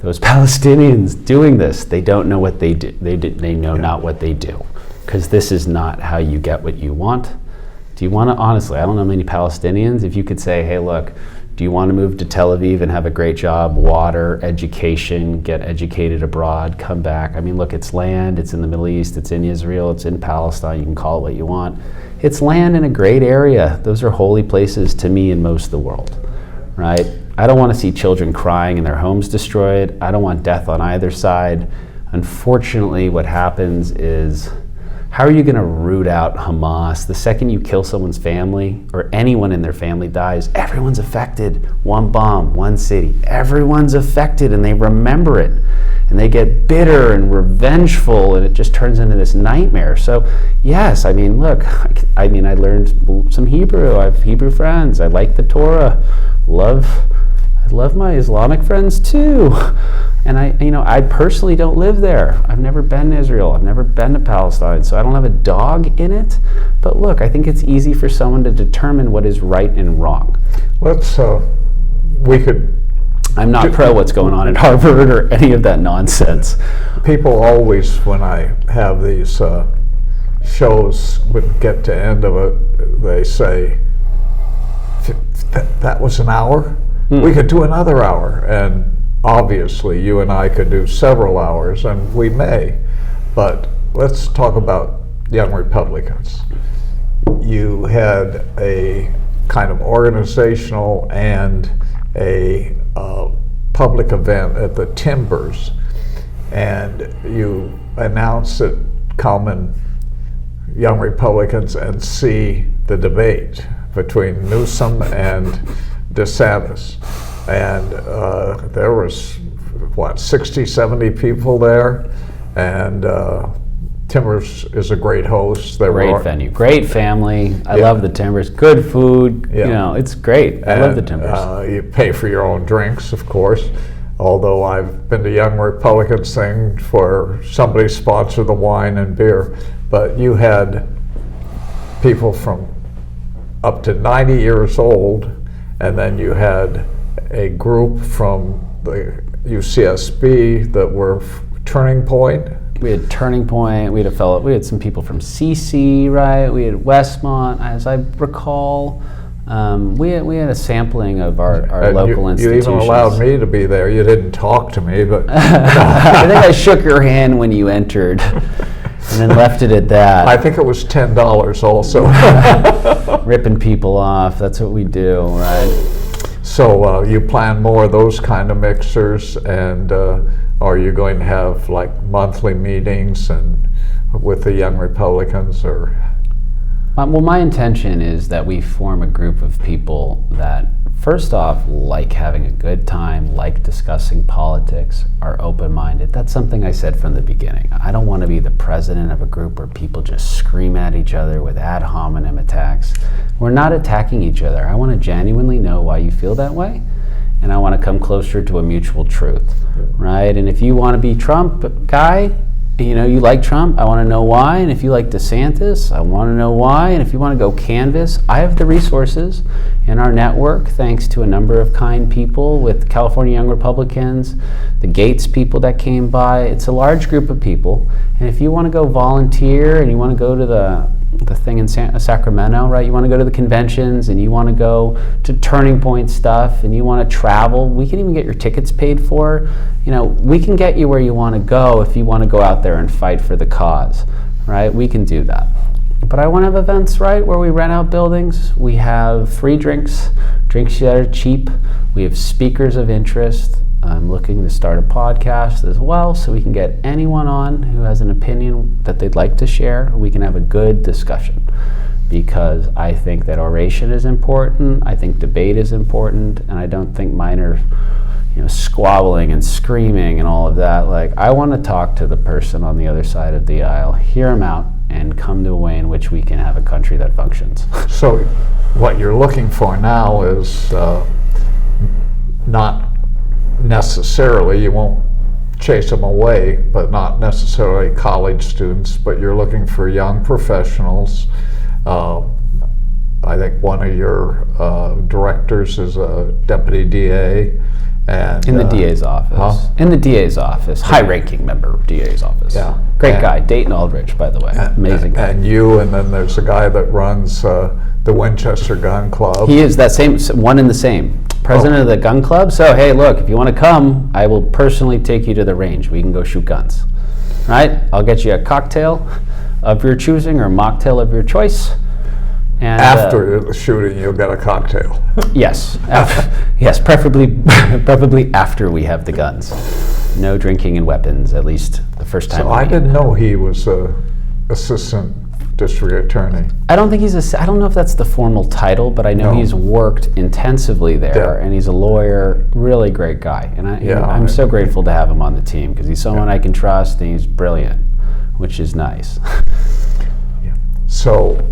Those Palestinians doing this, they don't know what they do. They know not what they do. Because this is not how you get what you want. Do you want to, honestly, I don't know many Palestinians, if you could say, hey, look, do you want to move to Tel Aviv and have a great job, water, education, get educated abroad, come back? Look, it's land, it's in the Middle East, it's in Israel, it's in Palestine, you can call it what you want. It's land in a great area. Those are holy places to me in most of the world, right? I don't want to see children crying and their homes destroyed. I don't want death on either side. Unfortunately, what happens is, how are you going to root out Hamas? The second you kill someone's family or anyone in their family dies, everyone's affected. One bomb, one city, everyone's affected, and they remember it. And they get bitter and revengeful, and it just turns into this nightmare. So yes, look, I learned some Hebrew. I have Hebrew friends. I like the Torah. I love my Islamic friends too. And I personally don't live there. I've never been to Israel. I've never been to Palestine. So I don't have a dog in it. But look, I think it's easy for someone to determine what is right and wrong. I'm not pro what's going on at Harvard or any of that nonsense. People always, when I have these shows, would get to end of it, they say, that was an hour? We could do another hour. And obviously, you and I could do several hours, and we may. But let's talk about Young Republicans. You had a kind of organizational and a public event at the Timbers, and you announced that come and Young Republicans and see the debate between Newsom and DeSantis. And there was, 60, 70 people there, and Timbers is a great host. Great venue, great family. I love the Timbers. Good food. Yeah. It's great. I love the Timbers. You pay for your own drinks, of course. Although I've been to Young Republicans thing for somebody sponsor the wine and beer, but you had people from up to 90 years old, and then you had a group from the UCSB that were Turning Point. We had Turning Point. We had some people from CC, right? We had Westmont, as I recall. We had a sampling of our local institutions. You even allowed me to be there. You didn't talk to me, but I think I shook your hand when you entered, and then left it at that. I think it was $10 also. Ripping people off. That's what we do, right? So you plan more of those kind of mixers, and are you going to have like monthly meetings and with the Young Republicans, or? Well, my intention is that we form a group of people that, first off, like having a good time, like discussing politics, are open-minded. That's something I said from the beginning. I don't want to be the president of a group where people just scream at each other with ad hominem attacks. We're not attacking each other. I want to genuinely know why you feel that way, and I want to come closer to a mutual truth, right? And if you want to be Trump guy, you like Trump, I want to know why. And if you like DeSantis, I want to know why. And if you want to go canvas, I have the resources in our network, thanks to a number of kind people with California Young Republicans, the Gates people that came by. It's a large group of people. And if you want to go volunteer and you want to go to the thing in Sacramento, right? You want to go to the conventions and you want to go to Turning Point stuff and you want to travel, we can even get your tickets paid for. We can get you where you want to go if you want to go out there and fight for the cause, right? We can do that. But I want to have events, right, where we rent out buildings. We have free drinks that are cheap. We have speakers of interest. I'm looking to start a podcast as well, so we can get anyone on who has an opinion that they'd like to share. We can have a good discussion, because I think that oration is important. I think debate is important, and I don't think minor, squabbling and screaming and all of that. Like, I want to talk to the person on the other side of the aisle, hear them out, and come to a way in which we can have a country that functions. So, what you're looking for now is not necessarily, you won't chase them away, but not necessarily college students, but you're looking for young professionals. I think one of your directors is a deputy DA. And, in the DA's office. Huh? In the DA's office. High-ranking member of DA's office. Yeah. Great guy. Dayton Aldrich, by the way. Amazing guy. And you, and then there's a guy that runs the Winchester Gun Club. He is that same, one and the same. President of the gun club. So, hey, look, if you want to come, I will personally take you to the range. We can go shoot guns. Right? I'll get you a cocktail of your choosing or a mocktail of your choice. And, after the shooting, you'll get a cocktail. Yes. Yes, preferably after we have the guns. No drinking and weapons, at least the first time. So I didn't know he was assistant district attorney. I don't think I don't know if that's the formal title, but I know he's worked intensively there, and he's a lawyer, really great guy. And I'm so grateful to have him on the team, because he's someone I can trust, and he's brilliant, which is nice. So,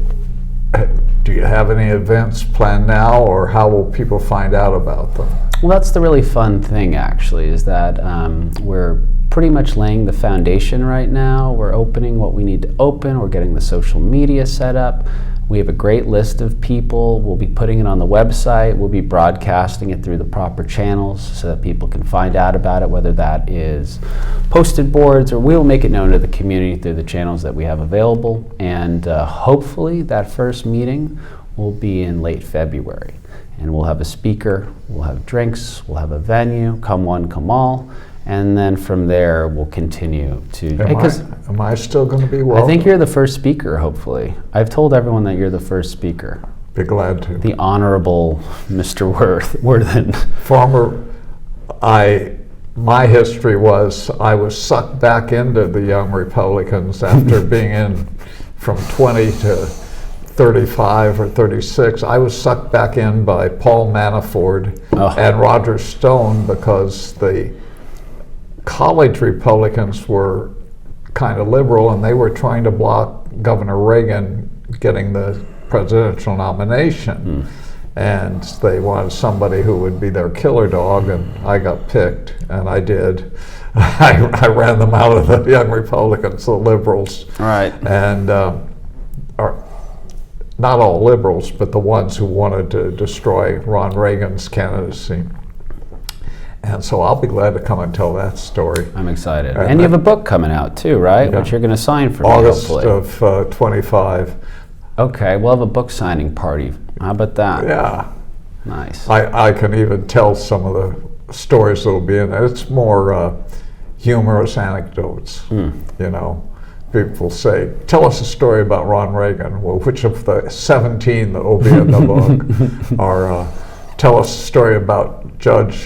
do you have any events planned now, or how will people find out about them? Well, that's the really fun thing, actually, is that we're pretty much laying the foundation right now. We're opening what we need to open. We're getting the social media set up. We have a great list of people. We'll be putting it on the website. We'll be broadcasting it through the proper channels so that people can find out about it, whether that is posted boards, or we'll make it known to the community through the channels that we have available. And hopefully that first meeting will be in late February. And we'll have a speaker, we'll have drinks, we'll have a venue, come one, come all. And then from there, we'll continue to. Am I still going to be welcome? I think you're the first speaker, hopefully. I've told everyone that you're the first speaker. Be glad to. The Honorable Mr. Worthen. My history was I was sucked back into the Young Republicans after being in from 20 to 35 or 36. I was sucked back in by Paul Manafort and Roger Stone because the college Republicans were kind of liberal and they were trying to block Governor Reagan getting the presidential nomination. And they wanted somebody who would be their killer dog, and I got picked, and I did. I ran them out of the Young Republicans, the liberals. Right. And not all liberals, but the ones who wanted to destroy Ron Reagan's candidacy. And so I'll be glad to come and tell that story. I'm excited. And you have a book coming out too, right? Yeah. Which you're going to sign for August me, hopefully. of 25. Okay, we'll have a book signing party. How about that? Yeah. Nice. I can even tell some of the stories that will be in it. It's more humorous anecdotes. You know, people say, tell us a story about Ron Reagan. Well, which of the 17 that will be in the book? Or tell us a story about Judge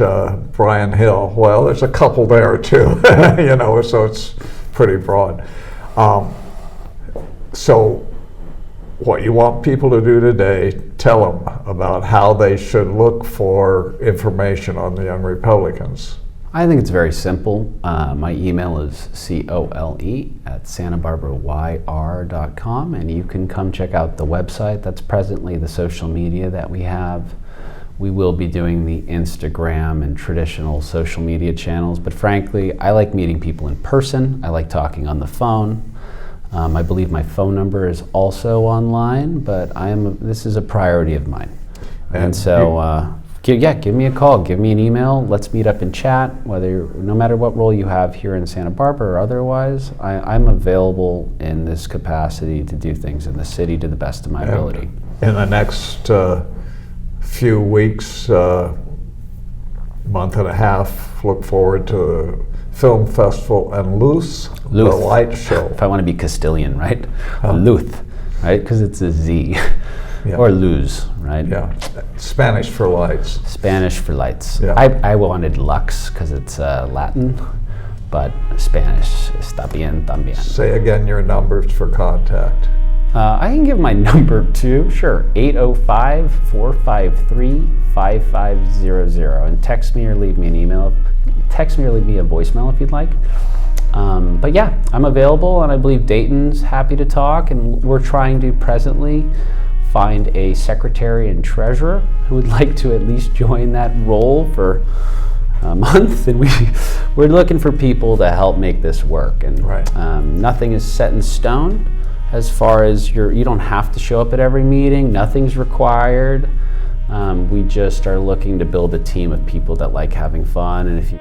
Brian Hill. Well, there's a couple there too. You know, so it's pretty broad. So what you want people to do today, tell them about how they should look for information on the Young Republicans. I think it's very simple. My email is cole@santabarbarawr.com, and you can come check out the website. That's presently the social media that we have. We will be doing the Instagram and traditional social media channels, but frankly, I like meeting people in person. I like talking on the phone. I believe my phone number is also online, but this is a priority of mine. And so, give me a call, give me an email, let's meet up and chat, no matter what role you have here in Santa Barbara or otherwise. I'm available in this capacity to do things in the city to the best of my ability. In the next few weeks, month and a half, look forward to the film festival and Luth, the light show. If I want to be Castilian, right? Luth, right? Because it's a Z. Yeah. Or luz, right? Yeah. Spanish for lights. Spanish for lights. Yeah. I wanted lux because it's Latin, but Spanish está bien también. Say again your numbers for contact. I can give my number too, sure, 805-453-5500, and text me or leave me an email. Text me or leave me a voicemail if you'd like. But yeah, I'm available, and I believe Dayton's happy to talk, and we're trying to presently find a secretary and treasurer who would like to at least join that role for a month, and we're looking for people to help make this work. And right. Nothing is set in stone. As far as you don't have to show up at every meeting, nothing's required. We just are looking to build a team of people that like having fun, and if you